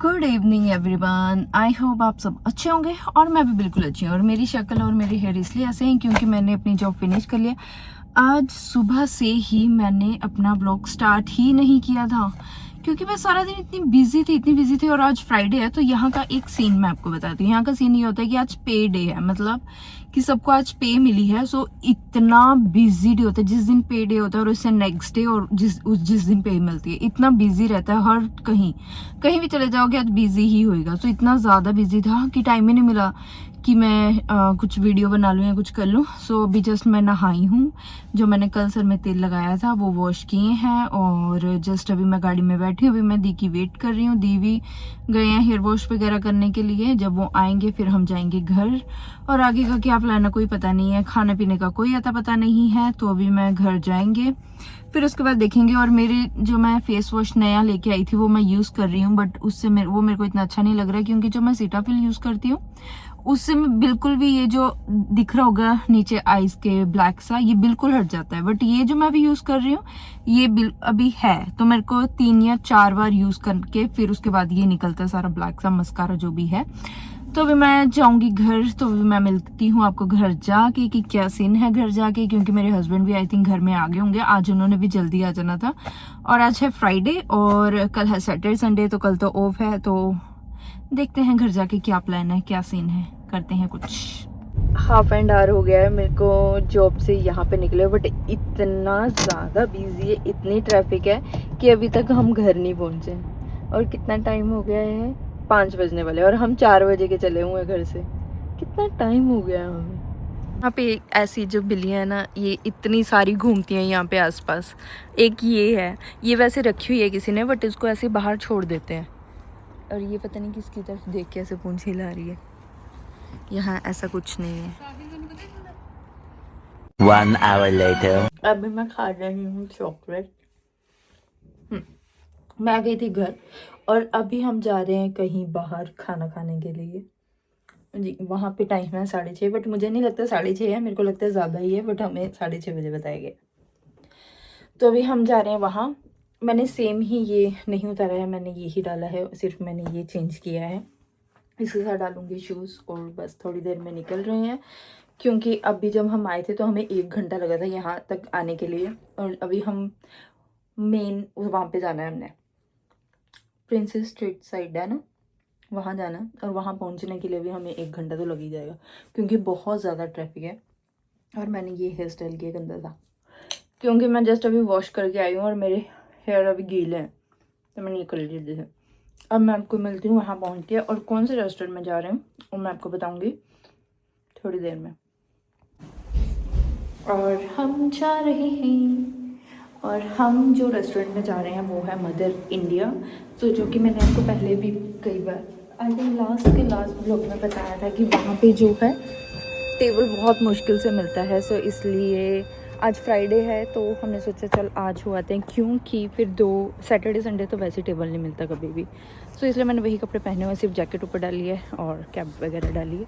Good evening everyone. I hope आप सब अच्छे होंगे और मैं भी बिल्कुल अच्छी हूँ। और मेरी शक्ल और मेरी हेयर इसलिए ऐसे हैं क्योंकि मैंने अपनी जॉब फिनिश कर लिया। आज सुबह से ही मैंने अपना ब्लॉग स्टार्ट ही नहीं किया था क्योंकि मैं सारा दिन इतनी बिजी थी। और आज फ्राइडे है तो यहाँ का एक सीन मैं आपको बताती हूँ। यहाँ का सीन ये होता है कि आज पे डे है, मतलब कि सबको आज पे मिली है। सो इतना बिजी डे होता है जिस दिन पे डे होता है और उससे नेक्स्ट डे और जिस दिन पे मिलती है, इतना बिजी रहता है। हर कहीं भी चले जाओगे आज बिजी ही होएगा। तो इतना ज़्यादा बिजी था कि टाइम ही नहीं मिला कि मैं कुछ वीडियो बना लूँ या कुछ कर लूँ। सो अभी जस्ट मैं नहाई हूँ। जो मैंने कल सर में तेल लगाया था वो वॉश किए हैं और जस्ट अभी मैं गाड़ी में बैठी हूँ। अभी मैं दी की वेट कर रही हूँ। दी भी गए हैं हेयर वॉश वगैरह करने के लिए। जब वो आएंगे फिर हम जाएंगे घर। और आगे का क्या प्लान है कोई पता नहीं है, खाने पीने का कोई अता पता नहीं है। तो अभी मैं घर जाएंगे फिर उसके बाद देखेंगे। और मेरे जो मैं फेस वॉश नया लेके आई थी वो मैं यूज़ कर रही हूँ, बट उससे वो मेरे को इतना अच्छा नहीं लग रहा है क्योंकि जो मैं सीटाफिल यूज़ करती हूँ उससे बिल्कुल भी ये जो दिख रहा होगा नीचे आईज के ब्लैक सा, ये बिल्कुल हट जाता है। बट ये जो मैं अभी यूज़ कर रही हूँ ये अभी है तो मेरे को 3 या 4 बार यूज़ करके फिर उसके बाद ये निकलता है सारा ब्लैक सा मस्कारा जो भी है। तो अभी मैं जाऊंगी घर। तो अभी मैं मिलती हूँ आपको घर जाके कि क्या सीन है घर जाके, क्योंकि मेरे हस्बैंड भी आई थिंक घर में आ गए होंगे। आज उन्होंने भी जल्दी आ जाना था और आज है फ्राइडे और कल है सैटरडे संडे, तो कल तो ऑफ है। तो देखते हैं घर जाके क्या प्लान है, क्या सीन है, करते हैं कुछ। हाफ एंड आवर हो गया है मेरे को जॉब से यहाँ पे निकले, बट इतना ज़्यादा बिजी है, इतनी ट्रैफिक है कि अभी तक हम घर नहीं पहुँचे। और कितना टाइम हो गया है, 5 बजने वाले और हम 4 बजे के चले हुए घर से। कितना टाइम हो गया हमें। यहाँ पे ऐसी जो बिल्लियाँ हैं ना, ये इतनी सारी घूमती हैं यहाँ पे आसपास। एक ये है, ये वैसे रखी हुई है किसी ने, बट इसको ऐसे बाहर छोड़ देते हैं। और ये पता नहीं किसकी तरफ देख के ऐसे पूंछ हिला रही है। यहाँ ऐसा कुछ नहीं है। 1 hour later. अभी मैं खा रही हूँ चॉकलेट। मैं आ गई थी घर और अभी हम जा रहे हैं कहीं बाहर खाना खाने के लिए जी। वहाँ पे टाइम है 6:30, बट मुझे नहीं लगता 6:30 है, मेरे को लगता है ज़्यादा ही है, बट हमें 6:30 बजे बताया गया। तो अभी हम जा रहे हैं वहाँ। मैंने सेम ही ये नहीं उतारा है, मैंने ये ही डाला है, सिर्फ मैंने ये चेंज किया है। इसके साथ डालूंगी शूज़ और बस थोड़ी देर में निकल रहे हैं। क्योंकि अभी जब हम आए थे तो हमें 1 घंटा लगा था यहाँ तक आने के लिए। और अभी हम मेन वहाँ पे जाना है, हमने प्रिंसेस स्ट्रीट साइड है ना, वहाँ जाना है। और वहाँ पहुँचने के लिए भी हमें 1 घंटा तो लग ही जाएगा क्योंकि बहुत ज़्यादा ट्रैफिक है। और मैंने ये हेयर स्टाइल किया गंदा था क्योंकि मैं जस्ट अभी वॉश करके आई हूँ और मेरे हेयर अभी गीले हैं, तो मैंने ये कर लिया जैसे। अब मैं आपको मिलती हूँ वहाँ पहुँच के, और कौन से रेस्टोरेंट में जा रहे हैं वो मैं आपको बताऊँगी थोड़ी देर में। और हम जा रहे हैं, और हम जो रेस्टोरेंट में जा रहे हैं वो है मदर इंडिया। तो जो कि मैंने आपको पहले भी कई बार आई थिंक लास्ट ब्लॉग में बताया था कि वहाँ पे जो है टेबल बहुत मुश्किल से मिलता है। सो इसलिए आज फ्राइडे है तो हमने सोचा चल आज हो आते हैं, क्योंकि फिर 2 सैटरडे संडे तो वैसे टेबल नहीं मिलता कभी भी। सो इसलिए मैंने वही कपड़े पहने हुए, सिर्फ जैकेट ऊपर डाली है और कैप वगैरह डाली है।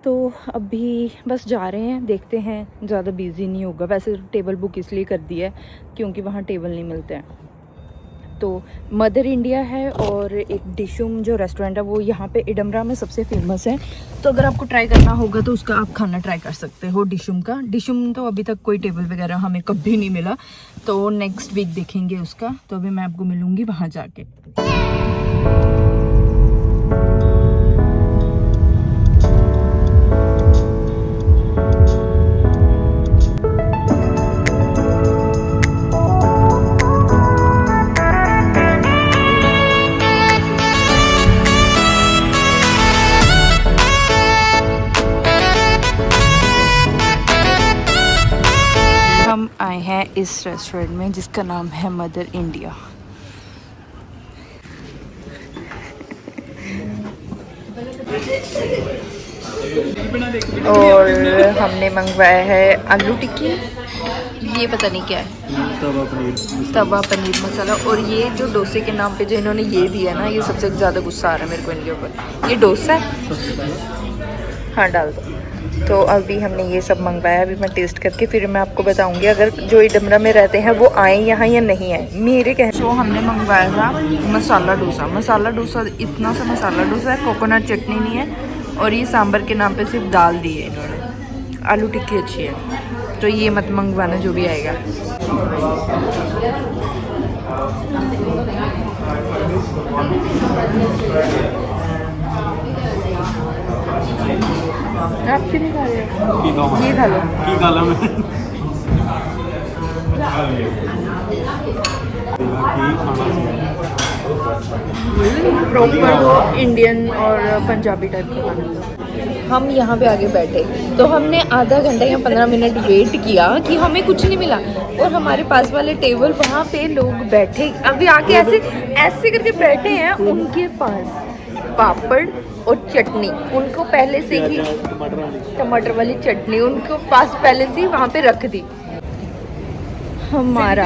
तो अभी बस जा रहे हैं, देखते हैं, ज़्यादा बिजी नहीं होगा। वैसे टेबल बुक इसलिए कर दी है क्योंकि वहाँ टेबल नहीं मिलते हैं। तो मदर इंडिया है और एक डिशुम जो रेस्टोरेंट है वो यहाँ पे इडमरा में सबसे फेमस है। तो अगर आपको ट्राई करना होगा तो उसका आप खाना ट्राई कर सकते हो, डिशुम का। डिशुम तो अभी तक कोई टेबल वगैरह हमें कभी नहीं मिला, तो नेक्स्ट वीक देखेंगे उसका। तो अभी मैं आपको मिलूँगी वहाँ जाके। हम आए हैं इस रेस्टोरेंट में जिसका नाम है मदर इंडिया। और हमने मंगवाया है आलू टिक्की, ये पता नहीं क्या है, तवा पनीर मसाला। और ये जो डोसे के नाम पे जो इन्होंने ये दिया ना, ये सबसे ज़्यादा गुस्सा आ रहा है मेरे को इनके ऊपर। ये डोसा है, हाँ डाल दो। तो अभी हमने ये सब मंगवाया, अभी मैं टेस्ट करके फिर मैं आपको बताऊंगी अगर जो इडमरा में रहते हैं वो आए यहाँ या नहीं आए मेरे कह। तो हमने मंगवाया था मसाला डोसा। मसाला डोसा इतना सा मसाला डोसा है, कोकोनट चटनी नहीं है और ये सांभर के नाम पे सिर्फ दाल दी है इन्होंने। आलू टिक्की अच्छी है, तो ये मत मंगवाना जो भी आएगा। आप क्यों नहीं खा रहे हो? ये खा लो। प्रॉपर वो इंडियन और पंजाबी टाइप का खाना था। हम यहाँ पे आगे बैठे तो हमने आधा घंटा या 15 मिनट वेट किया कि हमें कुछ नहीं मिला, और हमारे पास वाले टेबल वहाँ पे लोग बैठे अभी आके ऐसे ऐसे करके बैठे हैं, उनके पास पापड़ और चटनी उनको पहले से ही, टमाटर वाली चटनी उनको पास पहले से ही वहाँ पे रख दी। हमारा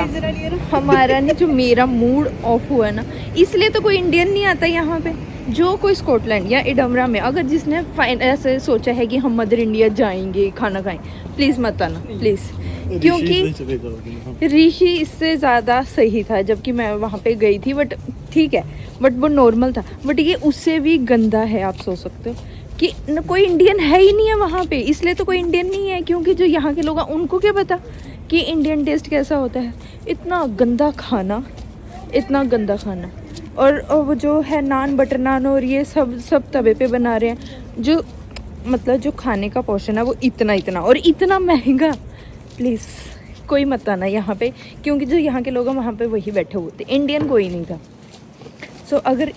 नहीं, जो मेरा मूड ऑफ हुआ ना, इसलिए तो कोई इंडियन नहीं आता यहाँ पे। जो कोई स्कॉटलैंड या इडमरा में अगर जिसने ऐसे सोचा है कि हम मदर इंडिया जाएंगे खाना खाएं, प्लीज़ मत आना प्लीज़, क्योंकि ऋषि इससे ज़्यादा सही था जबकि मैं वहाँ पे गई थी। बट ठीक है, बट वो नॉर्मल था, बट ये उससे भी गंदा है। आप सोच सकते हो कि कोई इंडियन है ही नहीं है वहाँ पे, इसलिए तो कोई इंडियन नहीं है, क्योंकि जो यहाँ के लोग हैं उनको क्या पता कि इंडियन टेस्ट कैसा होता है। इतना गंदा खाना, इतना गंदा खाना। और वो जो है नान, बटर नान और ये सब तवे पे बना रहे हैं, जो मतलब जो खाने का पोर्शन है वो इतना और इतना महंगा। प्लीज़ कोई मत आना यहाँ पे, क्योंकि जो यहाँ के लोग हैं वहाँ पे वही बैठे हुए थे, इंडियन कोई नहीं था। सो अगर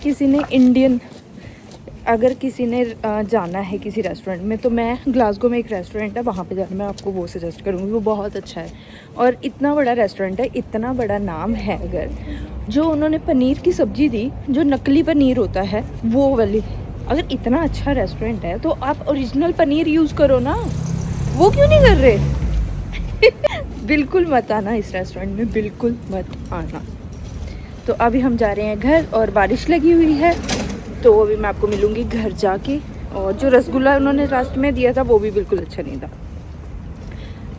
किसी ने जाना है किसी रेस्टोरेंट में, तो मैं ग्लासगो में एक रेस्टोरेंट है वहाँ पे जाना मैं आपको वो सजेस्ट करूँगी। वो बहुत अच्छा है और इतना बड़ा रेस्टोरेंट है, इतना बड़ा नाम है। अगर जो उन्होंने पनीर की सब्ज़ी दी, जो नकली पनीर होता है वो वाली, अगर इतना अच्छा रेस्टोरेंट है तो आप ओरिजिनल पनीर यूज़ करो ना, वो क्यों नहीं कर रहे? बिल्कुल मत आना इस रेस्टोरेंट में, बिल्कुल मत आना। तो अभी हम जा रहे हैं घर और बारिश लगी हुई है, तो अभी मैं आपको मिलूँगी घर जाके। और जो रसगुल्ला उन्होंने लास्ट में दिया था वो भी बिल्कुल अच्छा नहीं था।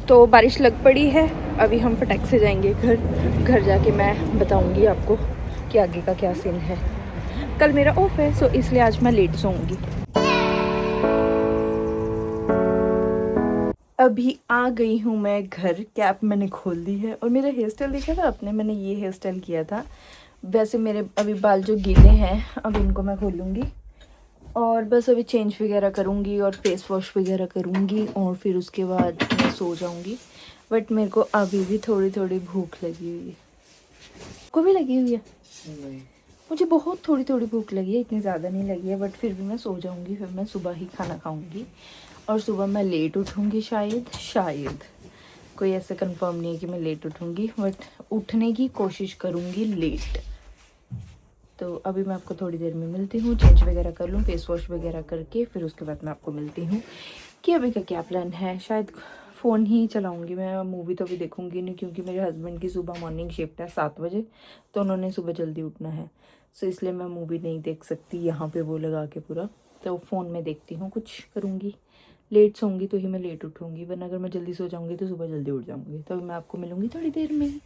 तो बारिश लग पड़ी है, अभी हम फटाक से जाएंगे घर जाके मैं बताऊँगी आपको कि आगे का क्या सीन है। कल मेरा ऑफ है, सो इसलिए आज मैं लेट सोऊंगी। अभी आ गई हूँ मैं घर, कैप मैंने खोल दी है और मेरा हेयर स्टाइल देखा था आपने, मैंने ये हेयर स्टाइल किया था। वैसे मेरे अभी बाल जो गीले हैं अब इनको मैं खोलूँगी और बस अभी चेंज वगैरह करूँगी और फेस वॉश वगैरह करूँगी और फिर उसके बाद मैं सो जाऊँगी। बट मेरे को अभी भी थोड़ी भूख लगी हुई है। को भी लगी हुई है? नहीं, मुझे बहुत थोड़ी भूख लगी है, इतनी ज़्यादा नहीं लगी है। बट फिर भी मैं सो जाऊँगी, फिर मैं सुबह ही खाना खाऊँगी और सुबह मैं लेट उठूँगी शायद कोई ऐसे कंफर्म नहीं है कि मैं लेट उठूँगी, बट उठने की कोशिश करूँगी लेट। तो अभी मैं आपको थोड़ी देर में मिलती हूँ, चेंज वगैरह कर लूँ, फेस वॉश वगैरह करके फिर उसके बाद मैं आपको मिलती हूँ कि अभी का क्या प्लान है। शायद फ़ोन ही चलाऊँगी मैं, मूवी तो अभी देखूँगी नहीं, क्योंकि मेरे हस्बैंड की सुबह मॉर्निंग शिफ्ट है 7 बजे, तो उन्होंने सुबह जल्दी उठना है। सो इसलिए मैं मूवी नहीं देख सकती यहाँ पे वो लगा के पूरा, तो फ़ोन में देखती हूँ, कुछ करूँगी। लेट सोऊंगी तो ही मैं लेट उठूँगी, वरना अगर मैं जल्दी सो जाऊँगी तो सुबह जल्दी उठ जाऊँगी। तो अभी मैं आपको मिलूँगी थोड़ी देर में।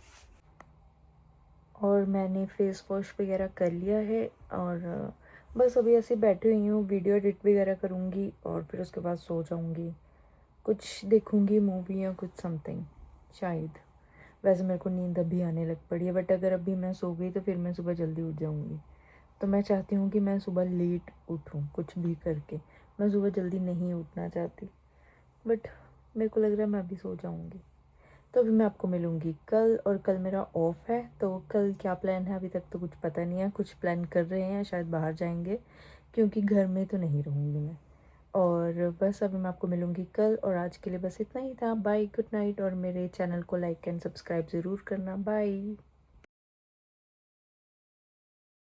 और मैंने फेस वॉश वगैरह कर लिया है और बस अभी ऐसे बैठी हुई हूँ, वीडियो एडिट वगैरह करूँगी और फिर उसके बाद सो जाऊँगी। कुछ देखूँगी मूवी या कुछ समथिंग शायद। वैसे मेरे को नींद अभी आने लग पड़ी है, बट अगर अभी मैं सो गई तो फिर मैं सुबह जल्दी उठ जाऊँगी। तो मैं चाहती हूँ कि मैं सुबह लेट उठूँ कुछ भी करके, मैं सुबह जल्दी नहीं उठना चाहती, बट मेरे को लग रहा है मैं अभी सो जाऊँगी। तो अभी मैं आपको मिलूँगी कल, और कल मेरा ऑफ है, तो कल क्या प्लान है अभी तक तो कुछ पता नहीं है। कुछ प्लान कर रहे हैं, शायद बाहर जाएंगे, क्योंकि घर में तो नहीं रहूँगी मैं। और बस अभी मैं आपको मिलूँगी कल, और आज के लिए बस इतना ही था। बाय, गुड नाइट, और मेरे चैनल को लाइक एंड सब्सक्राइब ज़रूर करना। बाय।